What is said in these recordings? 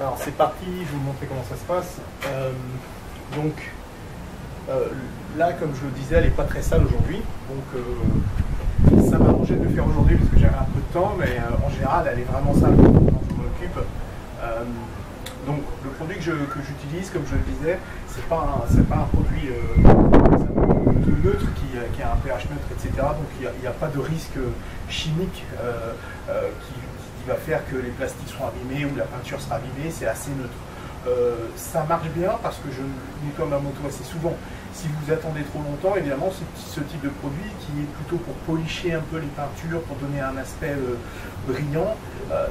Alors c'est parti, je vais vous montrer comment ça se passe. Là, comme je le disais, elle n'est pas très sale aujourd'hui. Donc ça m'a arrangé de le faire aujourd'hui parce que j'avais un peu de temps, mais en général elle est vraiment sale quand je m'en occupe. Donc le produit que j'utilise, comme je le disais, c'est pas un produit neutre qui a un pH neutre, etc. Donc il n'y a pas de risque chimique qui va faire que les plastiques seront abîmés ou la peinture sera abîmée, c'est assez neutre. Ça marche bien parce que je nettoie ma moto assez souvent. Si vous attendez trop longtemps, évidemment, ce type de produit qui est plutôt pour policher un peu les peintures, pour donner un aspect brillant,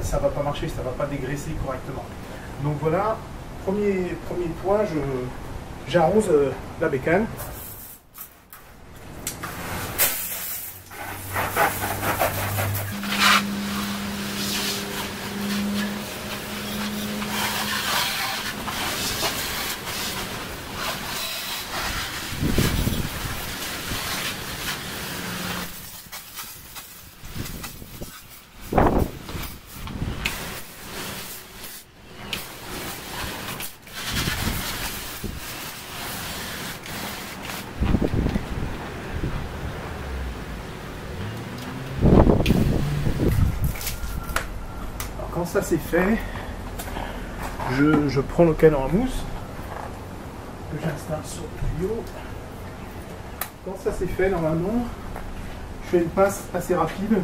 ça ne va pas marcher, ça ne va pas dégraisser correctement. Donc voilà, premier point, j'arrose la bécane. Quand ça c'est fait, je prends le canon à mousse que j'installe sur le tuyau. Quand ça c'est fait, normalement, je fais une passe assez rapide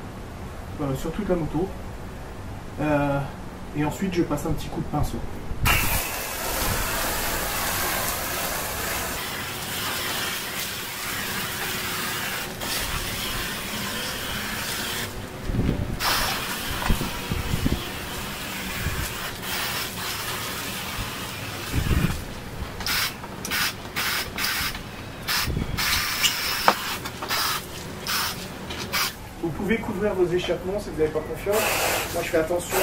sur toute la moto. Et ensuite, je passe un petit coup de pinceau. Vous pouvez couvrir vos échappements si vous n'avez pas confiance. Moi je fais attention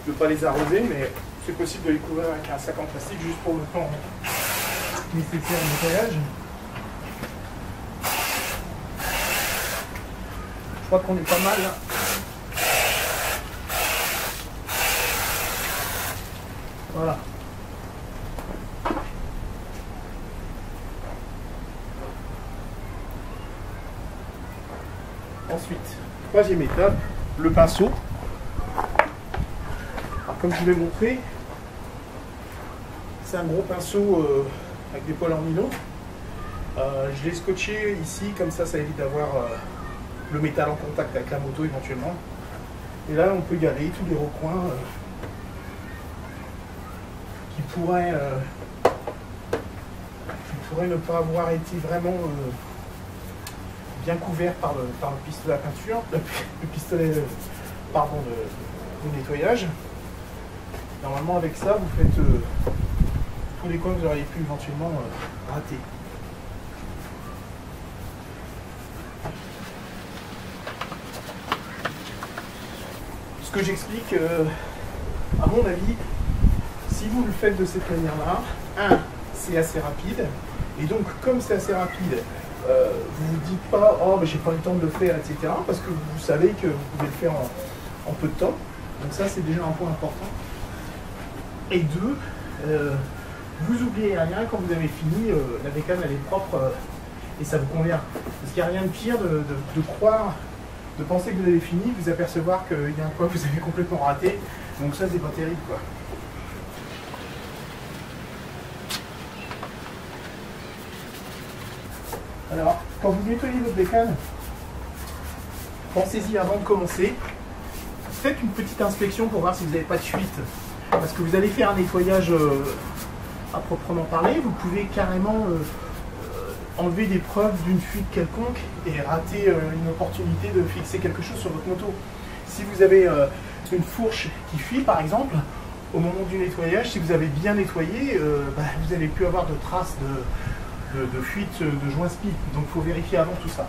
de ne pas les arroser, mais c'est possible de les couvrir avec un sac en plastique juste pour le temps nécessaire au nettoyage. Je crois qu'on est pas mal là. Voilà. Ensuite, troisième étape, le pinceau. Alors, comme je vous l'ai montré, c'est un gros pinceau avec des poils en nylon. Je l'ai scotché ici, comme ça évite d'avoir le métal en contact avec la moto éventuellement. Et là, on peut y aller tous les recoins qui pourraient ne pas avoir été vraiment bien couvert par le pistolet à peinture, le pistolet de nettoyage. Normalement avec ça vous faites tous les coins que vous auriez pu éventuellement rater. Ce que j'explique, à mon avis, si vous le faites de cette manière-là, c'est assez rapide, et donc comme c'est assez rapide, vous vous dites pas oh mais j'ai pas le temps de le faire, etc. parce que vous savez que vous pouvez le faire en peu de temps. Donc ça c'est déjà un point important. Et deux, vous oubliez rien quand vous avez fini, la bécane elle est propre et ça vous convient. Parce qu'il n'y a rien de pire de croire, de penser que vous avez fini, vous apercevoir qu'il y a un coin que vous avez complètement raté. Donc ça c'est pas terrible quoi. Alors, quand vous nettoyez votre bécane, pensez-y avant de commencer. Faites une petite inspection pour voir si vous n'avez pas de fuite. Parce que vous allez faire un nettoyage à proprement parler. Vous pouvez carrément enlever des preuves d'une fuite quelconque et rater une opportunité de fixer quelque chose sur votre moto. Si vous avez une fourche qui fuit, par exemple, au moment du nettoyage, si vous avez bien nettoyé, vous n'allez plus avoir de traces de fuite de joint spi. Donc il faut vérifier avant tout ça.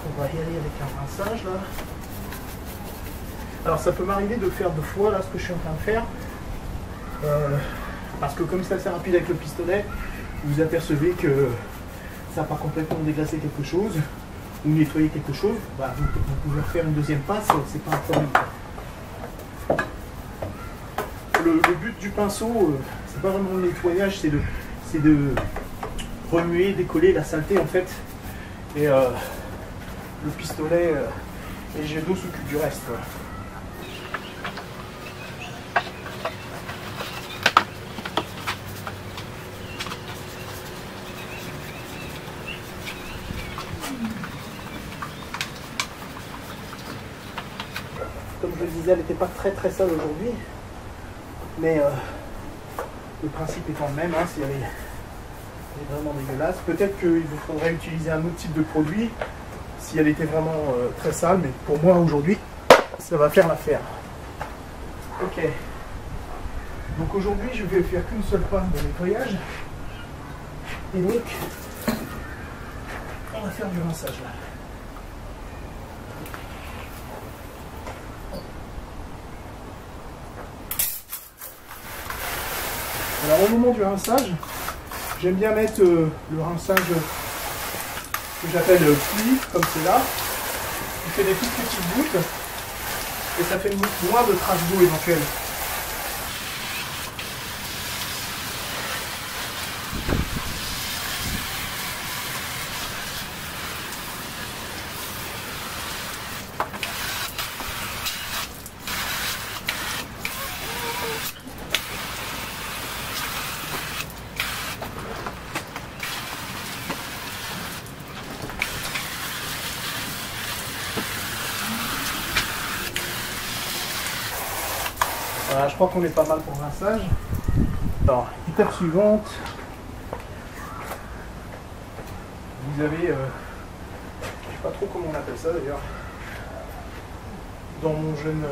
On va y aller avec un rinçage là. Alors ça peut m'arriver de faire 2 fois là ce que je suis en train de faire. Parce que comme c'est assez rapide avec le pistolet, vous apercevez que ça n'a pas complètement déglacé quelque chose ou nettoyer quelque chose, bah, vous pouvez refaire une deuxième passe, c'est pas un problème. Le but du pinceau, c'est pas vraiment le nettoyage, c'est de remuer, décoller la saleté en fait. Et le pistolet et le jet d'eau s'occupent du reste. Voilà. Comme je le disais, elle n'était pas très sale aujourd'hui, mais le principe étant le même, hein, si elle est vraiment dégueulasse. Peut-être qu'il vous faudrait utiliser un autre type de produit si elle était vraiment très sale, mais pour moi aujourd'hui, ça va faire l'affaire. Ok. Donc aujourd'hui, je vais faire qu'une seule passe de nettoyage. Et donc, on va faire du rinçage là. Alors au moment du rinçage, j'aime bien mettre le rinçage que j'appelle fluide, comme c'est là, qui fait des toutes petites gouttes, et ça fait moins de traces d'eau éventuelles. Voilà, je crois qu'on est pas mal pour le rinçage. Alors, étape suivante. Vous avez, je sais pas trop comment on appelle ça d'ailleurs. Dans mon jeune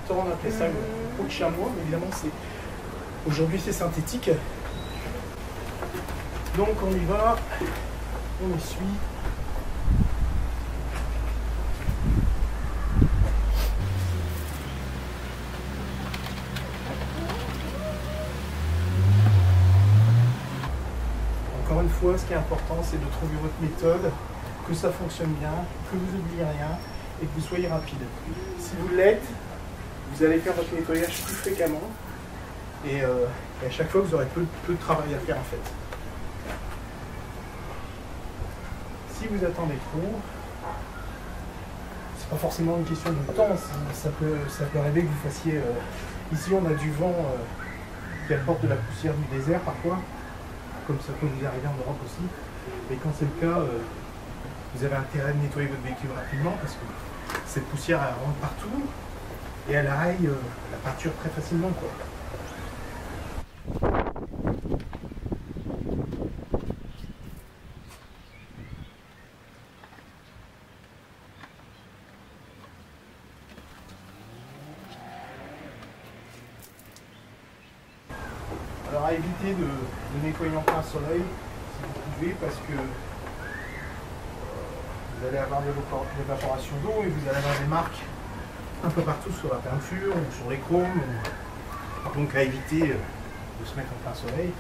temps, on appelait ça une peau de chamois, mais évidemment, aujourd'hui c'est synthétique. Donc on y va, on essuie. Encore une fois, ce qui est important, c'est de trouver votre méthode, que ça fonctionne bien, que vous n'oubliez rien et que vous soyez rapide. Si vous l'êtes, vous allez faire votre nettoyage plus fréquemment et à chaque fois, vous aurez peu de travail à faire en fait. Si vous attendez trop, c'est pas forcément une question de temps, ça peut arriver que vous fassiez... ici, on a du vent qui apporte de la poussière du désert parfois, comme ça peut vous arriver en Europe aussi. Et quand c'est le cas, vous avez intérêt de nettoyer votre véhicule rapidement parce que cette poussière elle rentre partout et elle aille la peinture très facilement, quoi. Alors à éviter de nettoyer en plein soleil si vous pouvez, parce que vous allez avoir de l'évaporation d'eau et vous allez avoir des marques un peu partout sur la peinture ou sur les chromes. Donc à éviter de se mettre en plein soleil,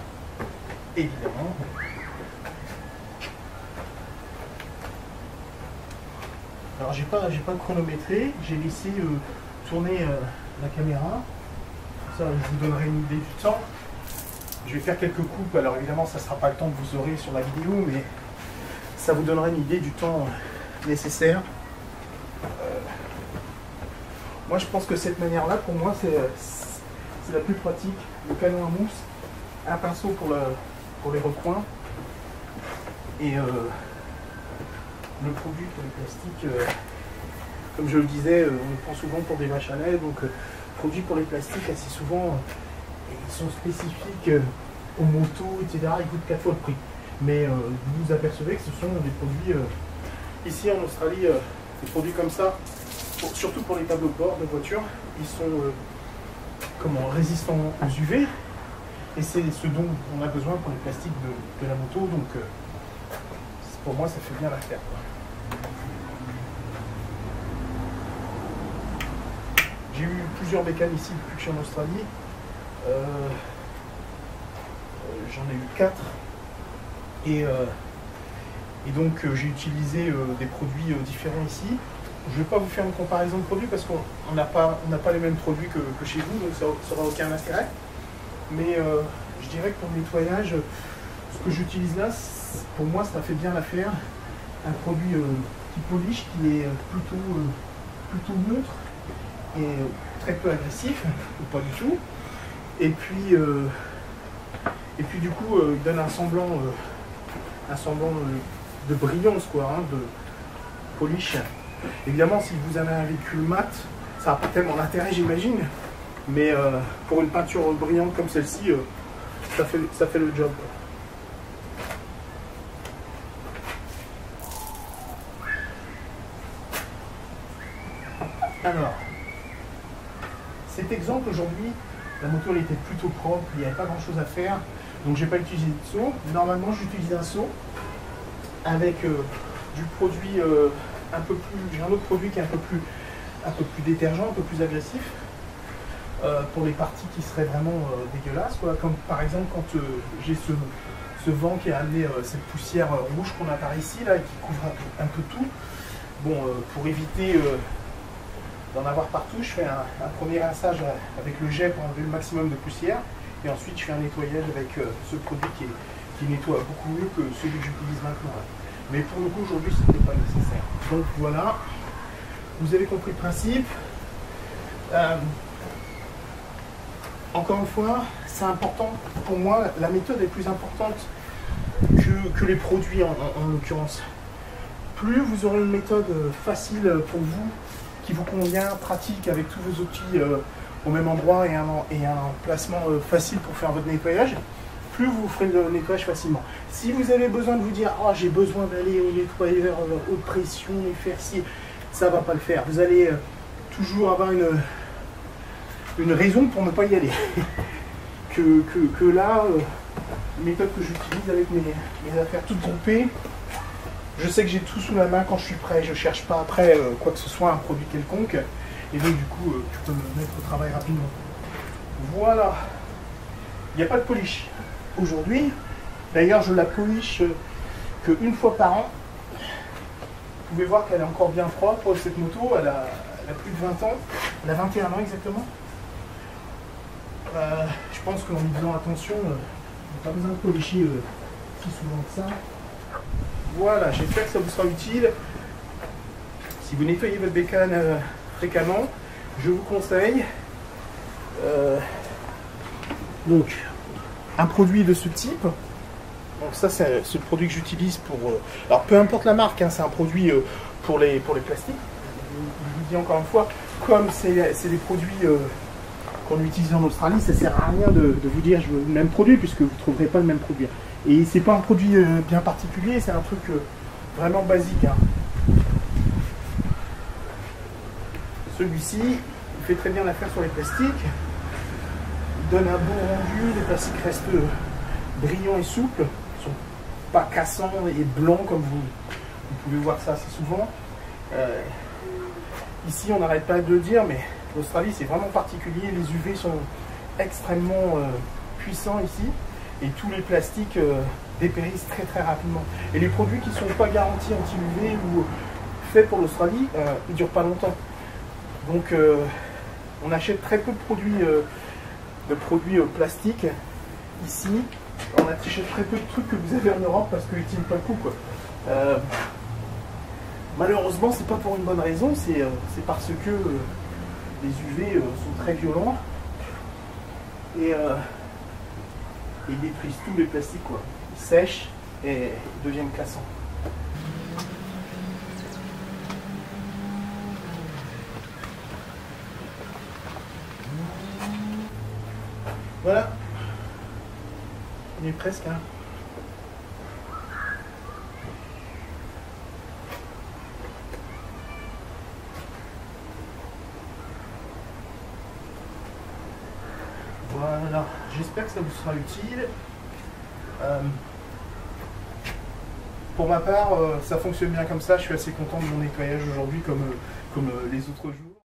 évidemment. Alors j'ai pas chronométré, j'ai laissé tourner la caméra. Ça, je vous donnerai une idée du temps. Je vais faire quelques coupes, alors évidemment ça ne sera pas le temps que vous aurez sur la vidéo, mais ça vous donnera une idée du temps nécessaire. Moi je pense que cette manière-là, pour moi, c'est la plus pratique. Le canon à mousse, un pinceau pour les recoins, et le produit pour les plastiques, comme je le disais, on le prend souvent pour des vaches à lait, donc produit pour les plastiques assez souvent... Ils sont spécifiques aux motos, etc. Ils coûtent 4 fois le prix. Mais vous vous apercevez que ce sont des produits, ici en Australie, des produits comme ça, surtout pour les tableaux de bord de voitures, ils sont résistants aux UV. Et c'est ce dont on a besoin pour les plastiques de la moto. Donc pour moi, ça fait bien l'affaire. J'ai eu plusieurs bécanes ici depuis que je suis en Australie. J'en ai eu 4. Et donc j'ai utilisé des produits différents ici. Je ne vais pas vous faire une comparaison de produits parce qu'on n'a pas les mêmes produits que chez vous, donc ça n'aura aucun intérêt. Mais je dirais que pour le nettoyage, ce que j'utilise là, pour moi ça fait bien l'affaire. Un produit qui polish, qui est plutôt neutre et très peu agressif, ou pas du tout. Et puis du coup il donne un semblant de brillance, quoi, hein, de polish. Évidemment, si vous avez un véhicule mat, ça n'a pas tellement d'intérêt, j'imagine. Mais pour une peinture brillante comme celle-ci, ça fait le job. Alors, cet exemple aujourd'hui, la moto elle était plutôt propre, il n'y avait pas grand chose à faire, donc j'ai pas utilisé de seau. Normalement j'utilise un seau avec du produit un peu plus. J'ai un autre produit qui est un peu plus détergent, un peu plus agressif, pour les parties qui seraient vraiment dégueulasses, quoi. Comme par exemple quand j'ai ce vent qui a amené cette poussière rouge qu'on a par ici, là, qui couvre un peu tout. Bon, pour éviter d'en avoir partout, je fais un premier rinçage avec le jet pour enlever le maximum de poussière, et ensuite je fais un nettoyage avec ce produit qui nettoie beaucoup mieux que celui que j'utilise maintenant. Mais pour le coup aujourd'hui ce n'était pas nécessaire. Donc voilà, vous avez compris le principe. Encore une fois, c'est important pour moi, la méthode est plus importante que les produits en l'occurrence. Plus vous aurez une méthode facile pour vous, qui vous convient, pratique, avec tous vos outils au même endroit et un placement facile pour faire votre nettoyage, plus vous ferez le nettoyage facilement. Si vous avez besoin de vous dire « Ah, j'ai besoin d'aller au nettoyeur haute pression et faire ci », ça ne va pas le faire. Vous allez toujours avoir une raison pour ne pas y aller. que là, méthode que j'utilise avec mes affaires toutes groupées, je sais que j'ai tout sous la main quand je suis prêt, je ne cherche pas après quoi que ce soit, un produit quelconque, et donc du coup je peux me mettre au travail rapidement. Voilà, il n'y a pas de polish aujourd'hui, d'ailleurs je la polish qu'une fois par an. Vous pouvez voir qu'elle est encore bien propre, cette moto, elle a plus de 20 ans, elle a 21 ans exactement. Je pense qu'en y faisant attention, on n'a pas besoin de polisher si souvent que ça. Voilà, j'espère que ça vous sera utile. Si vous nettoyez votre bécane fréquemment, je vous conseille donc un produit de ce type. Donc ça c'est le produit que j'utilise pour... alors peu importe la marque, hein, c'est un produit pour les plastiques. Je vous dis encore une fois, comme c'est des produits qu'on utilise en Australie, ça ne sert à rien de vous dire je veux le même produit, puisque vous ne trouverez pas le même produit. Et c'est pas un produit bien particulier, c'est un truc vraiment basique. Hein. Celui-ci, il fait très bien l'affaire sur les plastiques. Il donne un beau rendu, les plastiques restent brillants et souples. Ils ne sont pas cassants et blancs comme vous pouvez voir ça assez souvent. Ici, on n'arrête pas de le dire, mais l'Australie, c'est vraiment particulier. Les UV sont extrêmement puissants ici. Et tous les plastiques dépérissent très très rapidement. Et les produits qui ne sont pas garantis anti-UV ou faits pour l'Australie, ils ne durent pas longtemps. Donc on achète très peu de produits plastiques ici. On achète très peu de trucs que vous avez en Europe parce qu'ils ne tiennent pas le coup, quoi. Malheureusement, c'est pas pour une bonne raison, c'est parce que les UV sont très violents. Et ils détruisent tous les plastiques, quoi. Ils sèchent et ils deviennent cassants. Voilà. On est presque, hein. Voilà, j'espère que ça vous sera utile. Pour ma part, ça fonctionne bien comme ça. Je suis assez content de mon nettoyage aujourd'hui comme les autres jours.